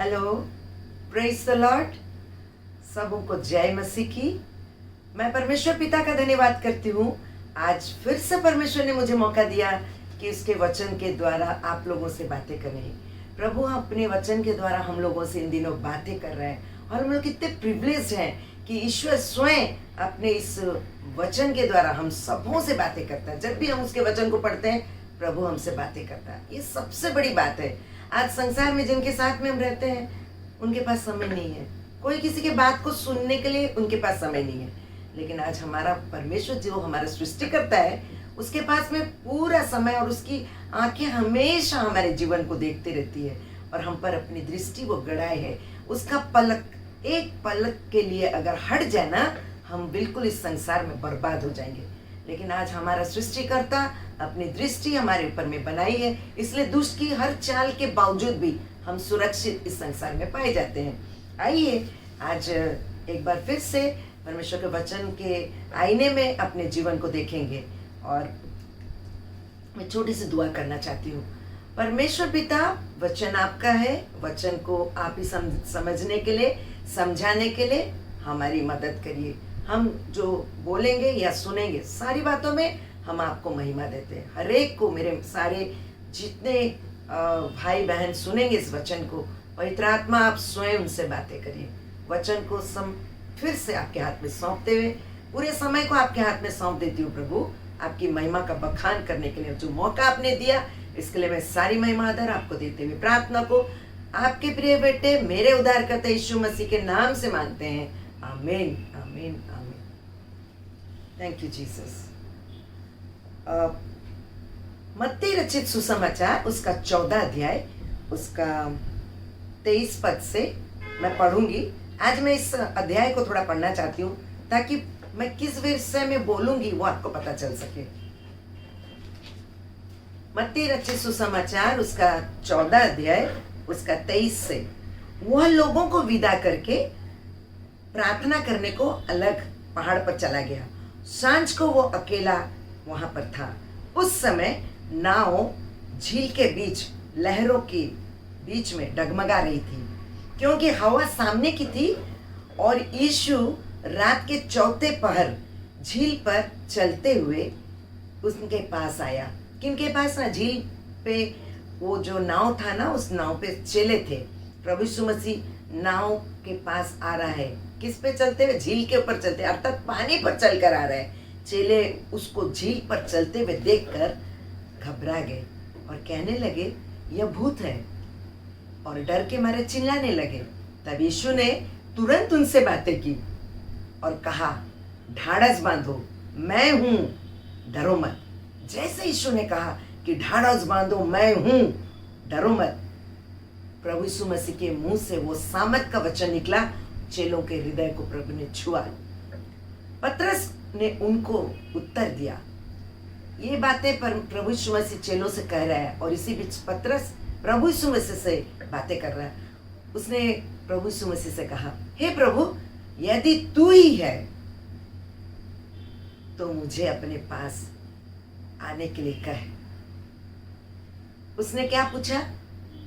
Hello, praise the Lord. सबों को जय मसीह की। मैं परमेश्वर पिता का धन्यवाद करती हूँ। आज फिर से परमेश्वर ने मुझे मौका दिया कि उसके वचन के द्वारा आप लोगों से बातें करें। प्रभु अपने वचन के द्वारा हम लोगों से इन दिनों बातें कर रहे हैं और हम लोग कितने प्रिविलेज हैं कि ईश्वर स्वयं अपने इस वचन के द्वारा हम सबों से बातें करता है। जब भी हम उसके वचन को पढ़ते हैं, प्रभु हमसे बातें करता है। ये सबसे बड़ी बात है। आज संसार में जिनके साथ में हम रहते हैं, उनके पास समय नहीं है। कोई किसी के बात को सुनने के लिए उनके पास समय नहीं है। लेकिन आज हमारा परमेश्वर जो हमारा सृष्टि करता है, उसके पास में पूरा समय और उसकी आंखें हमेशा हमारे जीवन को देखती रहती है और हम पर अपनी दृष्टि वो गड़ाए है। उसका पलक, एक पलक के लिए अगर हट जाए ना, हम बिल्कुल इस संसार में बर्बाद हो जाएंगे। लेकिन आज हमारा सृष्टिकर्ता अपनी दृष्टि हमारे ऊपर में बनाई है, इसलिए दुष्ट की हर चाल के बावजूद भी हम सुरक्षित इस संसार में पाए जाते हैं। आइए आज एक बार फिर से परमेश्वर के वचन के आईने में अपने जीवन को देखेंगे और मैं छोटी सी दुआ करना चाहती हूँ। परमेश्वर पिता, वचन आपका है। वचन को आप ही समझने के लिए, समझाने के लिए हमारी मदद करिए। हम जो बोलेंगे या सुनेंगे, सारी बातों में हम आपको महिमा देते हैं। हर एक को, मेरे सारे जितने भाई बहन सुनेंगे इस वचन को, पवित्र आत्मा आप स्वयं उनसे बातें करिए। वचन को फिर से आपके हाथ में सौंपते हुए, पूरे समय को आपके हाथ में सौंप देती हूँ प्रभु। आपकी महिमा का बखान करने के लिए जो मौका आपने दिया, इसके लिए मैं सारी महिमा आदर आपको देते हुए प्रार्थना को आपके प्रिय बेटे, मेरे उद्धारकर्ता यीशु मसीह के नाम से मांगते हैं। आमीन, आमीन, आमीन। Thank you Jesus. मत्ती रचित सुसमाचार उसका 14 अध्याय उसका 23 पद से मैं पढ़ूंगी। आज मैं इस अध्याय को थोड़ा पढ़ना चाहती हूँ ताकि मैं किस विषय में बोलूंगी वो आपको पता चल सके। मत्ती रचित सुसमाचार उसका 14 अध्याय उसका 23 से। वह लोगों को विदा करके प्रार्थना करने को अलग पहाड़ पर चला गया। सांझ को वो अकेला वहां पर था। उस समय नाव झील के बीच लहरों के बीच में डगमगा रही थी, क्योंकि हवा सामने की थी। और यीशु रात के चौथे पहर झील पर चलते हुए उनके पास आया। किनके पास ना? झील पे वो जो नाव था ना, उस नाव पे चले थे। प्रभु यीशु मसीह नाव के पास आ रहा है। किस पे चलते हुए? झील के ऊपर चलते, अर्थात पानी पर चलकर आ रहा है। चेले उसको झील पर चलते हुए देखकर घबरा गए और कहने लगे, यह भूत है, और डर के मारे चिल्लाने लगे। तब यीशु ने तुरंत उनसे बातें की और कहा, ढाढ़स बांधो, मैं हूं, डरो मत। जैसे यीशु ने कहा कि ढाढ़स बांधो, मैं हूं, डरो मत, प्रभु यीशु मसीह के मुंह से वो सामर्थ का वचन निकला। चेलों के हृदय को प्रभु ने छुआ। पतरस ने उनको उत्तर दिया। ये बातें पर प्रभु यीशु मसीह चेलों से कह रहा है और इसी बीच पतरस प्रभु यीशु मसीह से बातें कर रहा है। उसने प्रभु यीशु मसीह से कहा, हे प्रभु, यदि तू ही है तो मुझे अपने पास आने के लिए कह। उसने क्या पूछा?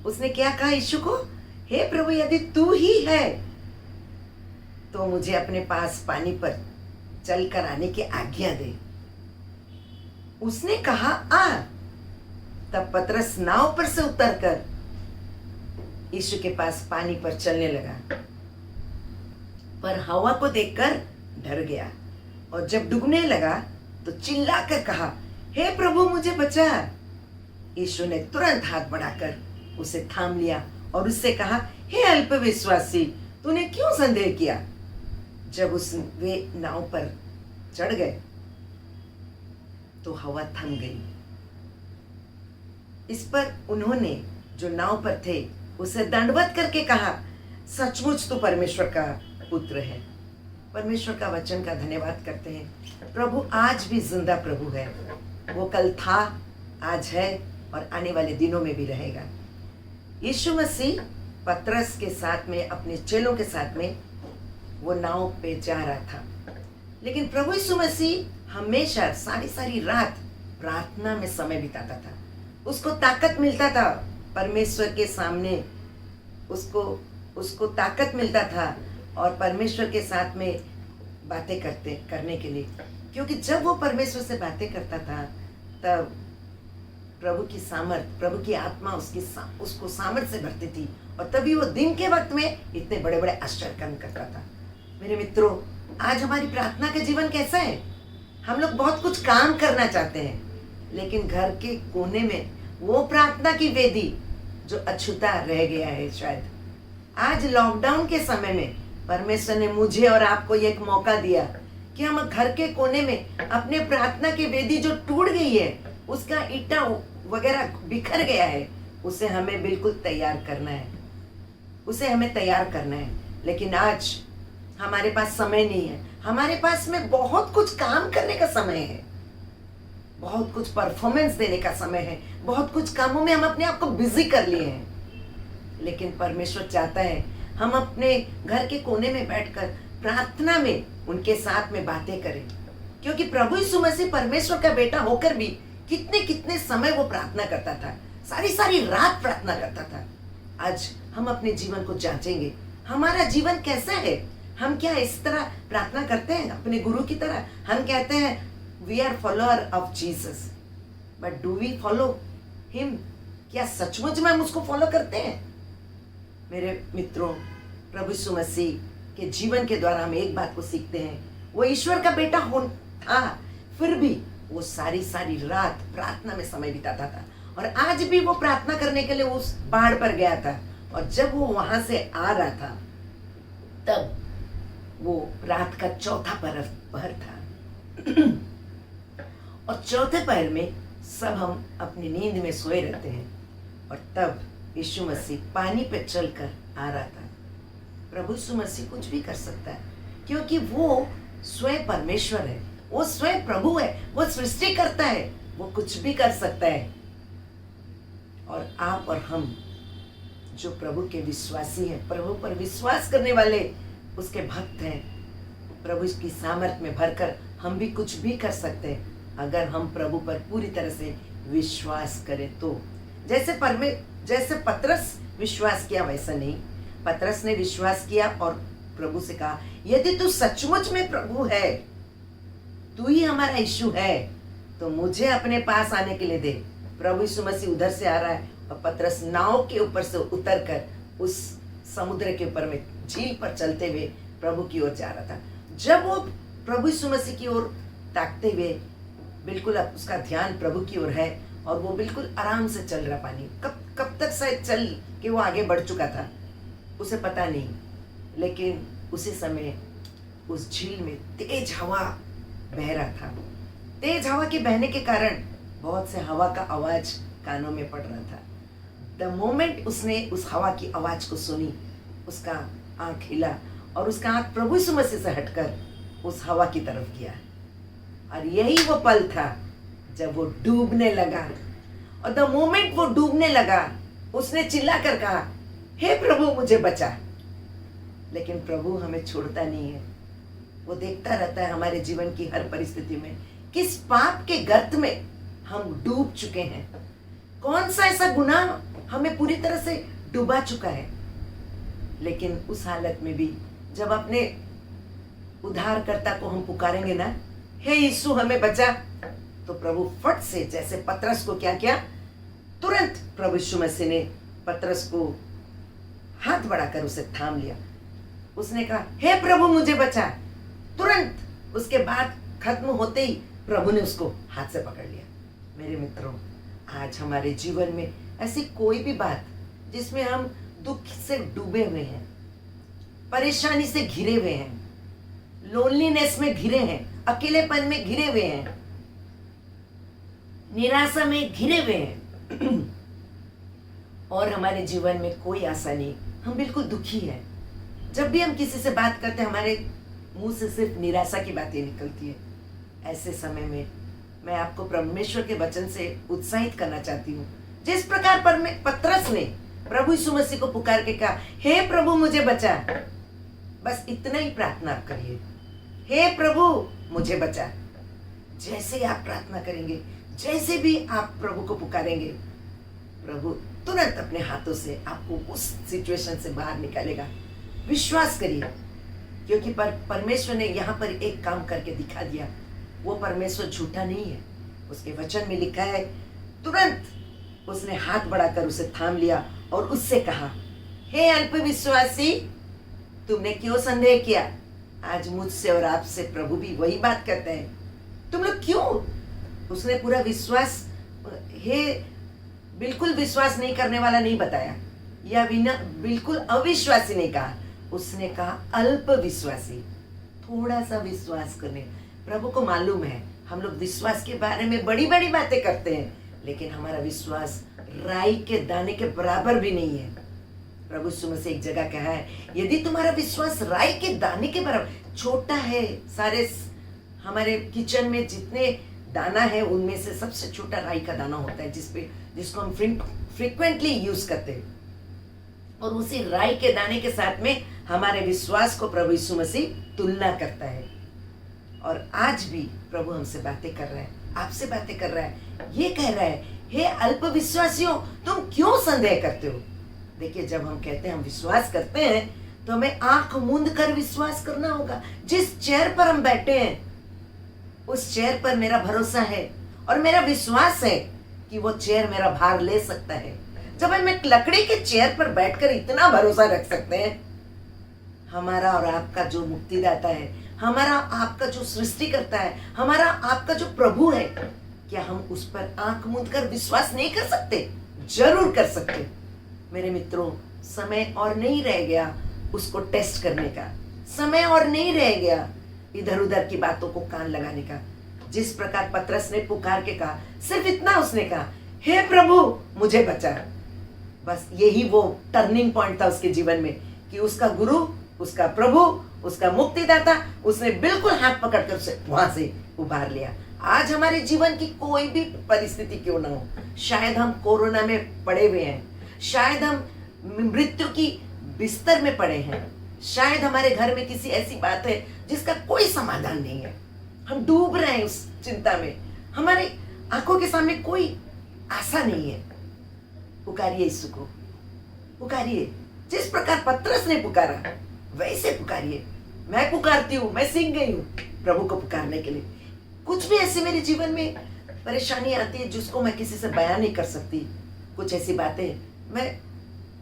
उसने क्या कहा यीशु को? हे प्रभु, यदि तू ही है तो मुझे अपने पास पानी पर चलकर आने की आज्ञा दे। उसने कहा, आ। तब पतरस नाव पर से उतरकर यीशु के पास पानी पर चलने लगा, पर हवा को देखकर डर गया और जब डूबने लगा तो चिल्लाकर कहा, हे प्रभु, मुझे बचा। यीशु ने तुरंत हाथ बढ़ाकर उसे थाम लिया और उससे कहा, हे अल्पविश्वासी, तूने क्यों संदेह किया? जब वे नाव पर चढ़ गए तो हवा थम गई। इस पर उन्होंने जो नाव पर थे उसे दंडवत करके कहा, सचमुच तू परमेश्वर का पुत्र है। परमेश्वर का वचन का धन्यवाद करते हैं। प्रभु आज भी जिंदा प्रभु है। वो कल था, आज है और आने वाले दिनों में भी रहेगा। यीशु मसीह पतरस के साथ में, अपने चेलों के साथ में वो नाव पे जा रहा था। लेकिन प्रभु यीशु मसीह हमेशा सारी रात प्रार्थना में समय बिताता था। उसको ताकत मिलता था परमेश्वर के सामने उसको उसको ताकत मिलता था और परमेश्वर के साथ में बातें करने के लिए। क्योंकि जब वो परमेश्वर से बातें करता था तब प्रभु की सामर्थ, प्रभु की आत्मा उसको सामर्थ से भरती थी, और तभी वो दिन के वक्त में इतने बड़े बड़े आश्चर्य कर्म करता था। मेरे मित्रों, आज हमारी प्रार्थना का जीवन कैसा है? हम लोग बहुत कुछ काम करना चाहते हैं, लेकिन घर के कोने में वो प्रार्थना की वेदी जो अछूता रह गया है। शायद आज लॉकडाउन के समय में परमेश्वर ने मुझे और आपको एक मौका दिया कि हम घर के कोने में अपने प्रार्थना की वेदी जो टूट गई है, उसका ईंटा वगैरह बिखर गया है, उसे हमें बिल्कुल तैयार करना है, उसे हमें तैयार करना है। लेकिन आज हमारे पास समय नहीं है। हमारे पास में बहुत कुछ काम करने का समय है, बहुत कुछ परफॉर्मेंस देने का समय है, बहुत कुछ कामों में हम अपने आप को बिजी कर लिए हैं। लेकिन परमेश्वर चाहता है हम अपने घर के कोने में बैठकर प्रार्थना में उनके साथ में बातें करें। क्योंकि प्रभु यीशु मसीह परमेश्वर का बेटा होकर भी कितने कितने समय वो प्रार्थना करता था, सारी सारी रात प्रार्थना करता था। आज हम अपने जीवन को जांचेंगे, हमारा जीवन कैसा है? हम क्या इस तरह प्रार्थना करते हैं अपने गुरु की तरह? हम कहते हैं we are follower of Jesus, but do we follow him? क्या सचमुच में हम उसको फॉलो करते हैं? मेरे मित्रों, प्रभु यीशु मसीह के जीवन के द्वारा हम एक बात को सीखते हैं, वो ईश्वर का बेटा था, फिर भी वो सारी सारी रात प्रार्थना में समय बिताता था। और आज भी वो प्रार्थना करने के लिए उस पहाड़ पर गया था, और जब वो वहां से आ रहा था तब वो रात का चौथा पहर था। और चौथे पहर में सब हम अपनी नींद में सोए रहते हैं, और तब यीशु मसीह पानी पे चलकर आ रहा था। प्रभु यीशु मसीह कुछ भी कर सकता है, क्योंकि वो स्वयं परमेश्वर है, वो स्वयं प्रभु है, वो सृष्टि करता है, वो कुछ भी कर सकता है। और आप और हम जो प्रभु के विश्वासी हैं, प्रभु पर विश्वास करने वाले उसके भक्त हैं, प्रभु की सामर्थ में भरकर हम भी कुछ भी कर सकते हैं अगर हम प्रभु पर पूरी तरह से विश्वास करें तो। जैसे पतरस विश्वास किया वैसा नहीं। पतरस ने विश्वास किया और प्रभु से कहा, यदि तू सचमुच में प्रभु है, तू ही हमारा यीशु है, तो मुझे अपने पास आने के लिए दे। प्रभु यीशु मसीह उधर से आ रहा है और पतरस नाव के ऊपर से उतरकर उस समुद्र के ऊपर में झील पर चलते हुए प्रभु की ओर जा रहा था। जब वो प्रभु यीशु मसीह की ओर ताकते हुए, बिल्कुल उसका ध्यान प्रभु की ओर है और वो बिल्कुल आराम से चल रहा पानी, कब तक शायद चल के वो आगे बढ़ चुका था उसे पता नहीं। लेकिन उसी समय उस झील में तेज हवा बह रहा था। तेज हवा के बहने के कारण बहुत से हवा का आवाज कानों में पड़ रहा था। द मोमेंट उसने उस हवा की आवाज को सुनी, उसका आंख हिला और उसका आंख प्रभु यीशु मसीह से हटकर उस हवा की तरफ गया। और यही वो पल था जब वो डूबने लगा। और द मोमेंट वो डूबने लगा, उसने चिल्लाकर कहा, हे प्रभु मुझे बचा। लेकिन प्रभु हमें छोड़ता नहीं है, वो देखता रहता है हमारे जीवन की हर परिस्थिति में किस पाप के गर्त में हम डूब चुके हैं, कौन सा ऐसा गुनाह हमें पूरी तरह से डुबा चुका है। लेकिन उस हालत में भी जब अपने उद्धारकर्ता को हम पुकारेंगे ना, हे यीशु हमें बचा, तो प्रभु फट से, जैसे पतरस को क्या किया, तुरंत प्रभु यीशु मसीह ने पतरस को हाथ बढ़ाकर उसे थाम लिया। उसने कहा, हे प्रभु मुझे बचा। तुरंत उसके बाद खत्म होते ही प्रभु ने उसको हाथ से पकड़ लिया। मेरे मित्रों, आज हमारे जीवन में ऐसी कोई भी बात जिसमें हम दुख से डूबे हुए हैं, परेशानी से घिरे हुए हैं, लोनलीनेस में घिरे हैं, अकेलेपन में घिरे हुए हैं, निराशा में घिरे हुए हैं और हमारे जीवन में कोई आशा नहीं, हम बिल्कुल दुखी हैं। जब भी हम किसी से बात करते हैं हमारे मुंह से सिर्फ निराशा की बातें निकलती है। ऐसे समय में मैं आपको परमेश्वर के वचन से उत्साहित करना चाहती हूँ। जिस प्रकार पतरस ने प्रभु यीशु मसीह को पुकार के कहा, हे प्रभु मुझे बचा, बस इतना ही प्रार्थना आप करिए, हे प्रभु मुझे बचा। जैसे आप प्रार्थना करेंगे, जैसे भी आप प्रभु को पुकारेंगे, प्रभु तुरंत अपने हाथों से आपको उस सिचुएशन से बाहर निकालेगा। विश्वास करिए, क्योंकि परमेश्वर ने यहाँ पर एक काम करके दिखा दिया। वो परमेश्वर झूठा नहीं है। उसके वचन में लिखा है, तुरंत उसने हाथ बढ़ाकर उसे थाम लिया और उससे कहा, हे अल्पविश्वासी, तुमने क्यों संदेह किया? आज मुझसे और आपसे प्रभु भी वही बात करते हैं, तुम लोग क्यों? उसने पूरा विश्वास, हे बिल्कुल विश्वास नहीं करने वाला नहीं बताया, या बिना बिल्कुल अविश्वासी नहीं कहा। उसने कहा अल्प विश्वासी, थोड़ा सा विश्वास करने। प्रभु को मालूम है हम लोग विश्वास के बारे में बड़ी बड़ी बातें करते हैं, लेकिन हमारा विश्वास राई के दाने के बराबर भी नहीं है। प्रभु यीशु मसीह एक जगह कहा है, यदि तुम्हारा विश्वास राई के दाने के बराबर छोटा है, सारे हमारे किचन में जितने दाना है उनमें से सबसे छोटा राई का दाना होता है, जिसको हम फ्रिक्वेंटली यूज करते हैं, और उसी राई के दाने के साथ में हमारे विश्वास को प्रभु यीशु मसीह तुलना करता है। और आज भी प्रभु हमसे बातें कर रहा है, आपसे बातें कर रहा है, ये कह रहा है, हे अल्पविश्वासियों, तुम क्यों संदेह करते हो? देखिए, जब हम कहते हैं हम विश्वास करते हैं, तो हमें आंख मूंद कर विश्वास करना होगा। जिस चेयर पर हम बैठे हैं, उस चेयर पर मेरा भरोसा है और मेरा विश्वास है कि वो चेयर मेरा भार ले सकता है। जब हम एक लकड़ी के चेयर पर बैठकर इतना भरोसा रख सकते हैं, हमारा और आपका जो मुक्तिदाता है, हमारा आपका जो सृष्टि करता है, हमारा आपका जो प्रभु है, क्या हम उस पर आंख मूंद कर विश्वास नहीं कर सकते? जरूर कर सकते। मेरे मित्रों, समय और नहीं रह गया उसको टेस्ट करने का, समय और नहीं रह गया इधर उधर की बातों को कान लगाने का। जिस प्रकार पतरस ने पुकार के कहा, सिर्फ इतना उसने कहा, हे प्रभु मुझे बचा। बस यही वो टर्निंग पॉइंट था उसके जीवन में, कि उसका गुरु, उसका प्रभु, उसका मुक्तिदाता, उसने बिल्कुल हाथ पकड़कर उसे वहां से उबार लिया। आज हमारे जीवन की कोई भी परिस्थिति क्यों ना हो, शायद हम कोरोना में पड़े हुए हैं, शायद हम मृत्यु की बिस्तर में पड़े हैं, शायद हमारे घर में किसी ऐसी बात है जिसका कोई समाधान नहीं है, हम डूब रहे हैं उस चिंता में, हमारे आंखों के सामने कोई आशा नहीं है। पुकारिए यीशु को, पुकारिए। जिस प्रकार पतरस ने पुकारा वैसे पुकारिए। मैं पुकारती हूँ, मैं सीख गई हूँ प्रभु को पुकारने के लिए। कुछ भी ऐसे मेरे जीवन में परेशानी आती है जिसको मैं किसी से बयान नहीं कर सकती, कुछ ऐसी बातें,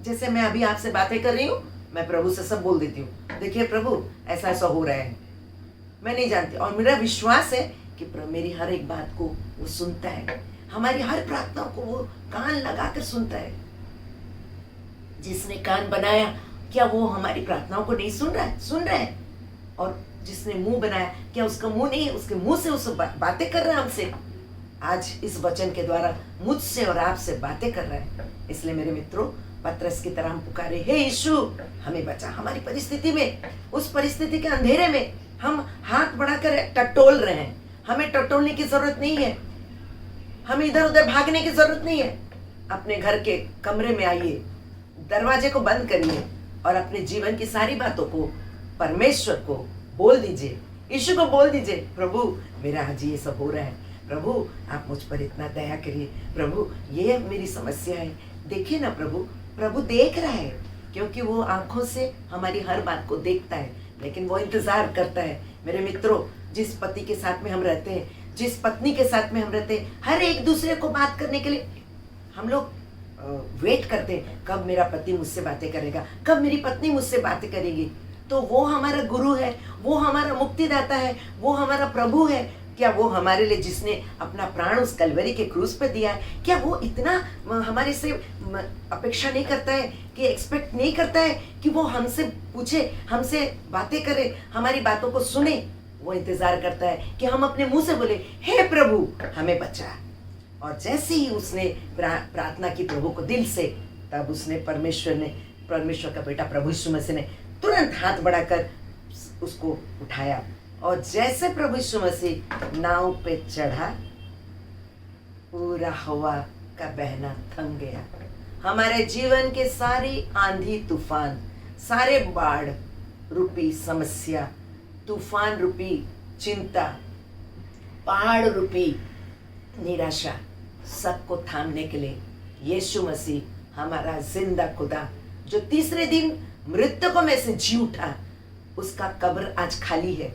जैसे मैं अभी आपसे बातें कर रही हूँ, मैं प्रभु से सब बोल देती हूँ, देखिए प्रभु ऐसा ऐसा हो रहा है, मैं नहीं जानती, और मेरा विश्वास है कि प्रभु मेरी हर एक बात को वो सुनता है, हमारी हर प्रार्थनाओं को वो कान लगाकर सुनता है। जिसने कान बनाया, क्या वो हमारी प्रार्थनाओं को नहीं सुन रहा है? सुन रहा है। और जिसने मुंह बनाया, क्या उसका मुंह नहीं है? उसके मुंह से उस बातें कर रहा है हमसे। आज इस वचन के द्वारा मुझसे और आपसे बातें कर रहा है। इसलिए मेरे मित्रों, पतरस की तरह हम पुकारे, हे यीशु हमें बचा। हमारी परिस्थिति में, उस परिस्थिति के अंधेरे में हम हाथ बढ़ाकर टटोल रहे हैं, हमें टटोलने की जरूरत नहीं है, हमें इधर उधर भागने की जरूरत नहीं है। अपने घर के कमरे में आइए, दरवाजे को बंद करिए और अपने जीवन की सारी बातों को परमेश्वर को बोल दीजिए, यीशु को बोल दीजिए, प्रभु मेरा आज ये सब हो रहा है, प्रभु आप मुझ पर इतना दया करिए, प्रभु ये मेरी समस्या है, देखिए ना प्रभु। प्रभु देख रहा है, क्योंकि वो आंखों से हमारी हर बात को देखता है, लेकिन वो इंतजार करता है। मेरे मित्रों, जिस पति के साथ में हम रहते हैं, जिस पत्नी के साथ में हम रहते हैं, हर एक दूसरे को बात करने के लिए हम लोग वेट करते हैं, कब मेरा पति मुझसे बातें करेगा, कब मेरी पत्नी मुझसे बातें करेगी। तो वो हमारा गुरु है, वो हमारा मुक्तिदाता है, वो हमारा प्रभु है। क्या वो हमारे लिए, जिसने अपना प्राण उस कलवरी के क्रूस पर दिया है, क्या वो इतना हमारे से अपेक्षा नहीं करता है, कि एक्सपेक्ट नहीं करता है कि वो हमसे पूछे, हमसे बातें करे, हमारी बातों को सुने? वो इंतजार करता है कि हम अपने मुंह से बोले, हे प्रभु हमें बचा। और जैसे ही उसने प्रार्थना की प्रभु को दिल से, तब उसने परमेश्वर का बेटा प्रभु यीशु मसीह ने तुरंत हाथ बढ़ाकर उसको उठाया, और जैसे प्रभु यीशु मसीह नाव पे चढ़ा, पूरा हवा का बहना थम गया। हमारे जीवन के सारी आंधी तूफान, सारे बाढ़ रूपी समस्या, तूफान रूपी चिंता, पहाड़ रूपी निराशा, सबको थामने के लिए यीशु मसीह हमारा जिंदा खुदा जो तीसरे दिन मृतकों में से जी उठा, उसका कब्र आज खाली है।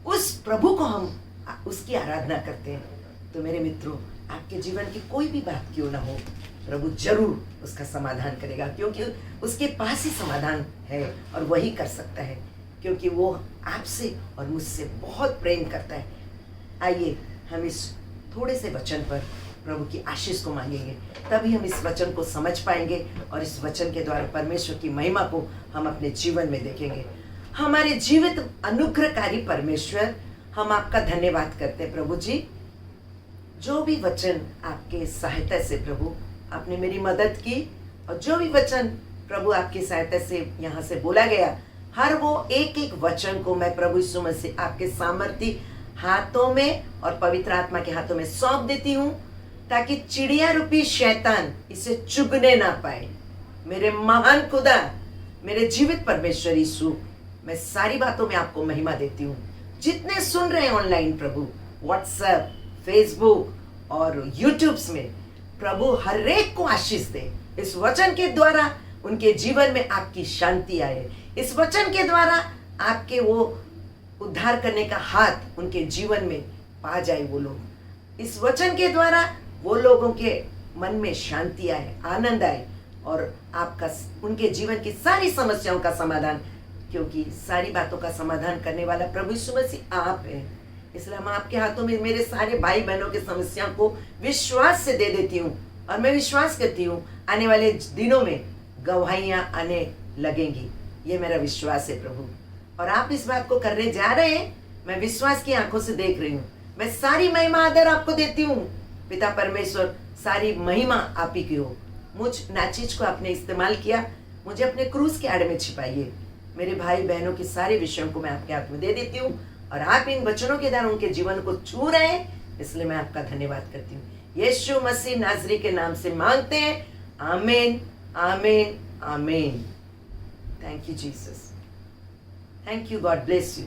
उस प्रभु को हम उसकी आराधना करते हैं। तो मेरे मित्रों, आपके जीवन की कोई भी बात क्यों ना हो, प्रभु जरूर उसका समाधान करेगा, क्योंकि उसके पास ही समाधान है और वही कर सकता है, क्योंकि वो आपसे और मुझसे बहुत प्रेम करता है। आइए हम इस थोड़े से वचन पर प्रभु की आशीष को मांगेंगे, तभी हम इस वचन को समझ पाएंगे और इस वचन के द्वारा परमेश्वर की महिमा को हम अपने जीवन में देखेंगे। हमारे जीवित अनुग्रहकारी परमेश्वर, हम आपका धन्यवाद करते हैं प्रभु जी। जो भी वचन आपके सहायता से प्रभु आपने मेरी मदद की, और जो भी वचन प्रभु आपकी सहायता से यहाँ से बोला गया, हर वो एक एक वचन को मैं प्रभु यीशु मसीह आपके सामर्थी हाथों में और पवित्र आत्मा के हाथों में सौंप देती हूँ, ताकि चिड़िया रूपी शैतान इसे चुगने ना पाए। मेरे महान खुदा, मेरे जीवित परमेश्वर यीशु, मैं सारी बातों में आपको महिमा देती हूँ। जितने सुन रहे हैं ऑनलाइन प्रभु, व्हाट्सएप, फेसबुक और यूट्यूब्स में, प्रभु हर एक को आशीष दे। इस वचन के द्वारा उनके जीवन में आपकी शांति आए। इस वचन के द्वारा आपके वो उद्धार करने का हाथ उनके जीवन में पा जाए वो लोग। इस वचन के द्वारा वो लोगों के मन में शांति आए, आनंद आए, और आपका उनके जीवन की सारी समस्याओं का समाधान, क्योंकि सारी बातों का समाधान करने वाला प्रभु यीशु मसीह आप हैं। इसलिए हम आपके हाथों में मेरे सारे भाई बहनों की समस्याओं को विश्वास से दे देती हूँ, और मैं विश्वास करती हूँ आने वाले दिनों में गवाहियाँ आने लगेंगी। ये मेरा विश्वास है प्रभु, और आप इस बात को करने जा रहे हैं। मैं विश्वास की आंखों से देख रही हूँ। मैं सारी महिमा आदर आपको देती हूँ पिता परमेश्वर, सारी महिमा आप ही की हो। मुझ नाचीज को आपने इस्तेमाल किया, मुझे अपने क्रूज के आड़ में छिपाइए। मेरे भाई बहनों के सारे विषयों को मैं आपके हाथ में दे देती हूँ, और आप इन वचनों के द्वारा उनके जीवन को छू रहे हैं, इसलिए मैं आपका धन्यवाद करती हूँ। यीशु मसीह नाजरी के नाम से मांगते हैं, आमीन, आमीन, आमीन। Thank you Jesus, thank you, God bless you.